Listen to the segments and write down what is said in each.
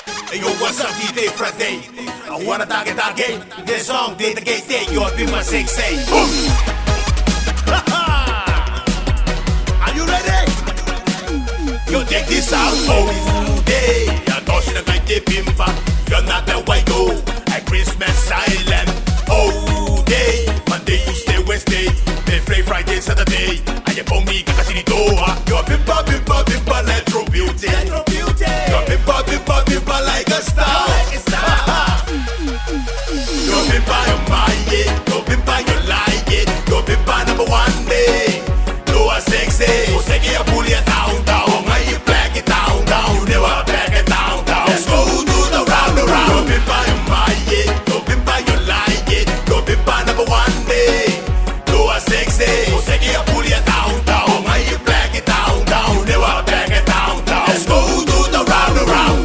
Hey yo, what's up, DJ Friday? I wanna dage. The song, did the gate day, you'll be my say. Boom! Are you ready? Yo, check this out. Oh, day. I thought you like the pimpa. You're not the white go. At Christmas silent. Oh, day. Monday, Tuesday, Wednesday. Friday, Saturday. I am me, Kakashito. You're pimpa, electro beauty. You're pimpa, like a star. You're pimpa, you're my it. You're pimpa, you like it. You're pimpa number one day. You are sexy. You say you pull it down. Why you back it down? You never back it down. Let's go do the round. You're pimpa, you're my it. You're pimpa, you like it. You're pimpa number one day. You are sexy. You say you pull it down. Why you back it down? You never back it down. Let's go do the round.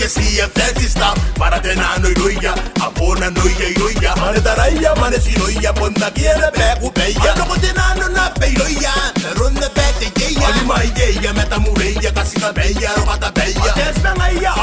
See a fancy stuff para tener no iruya apona no iruya mane taraya mane siroya ponda quiere pegu bella no continuando na peiroya ronda bete ya ali mai ya meta mureya casi bella robata bella desmen aya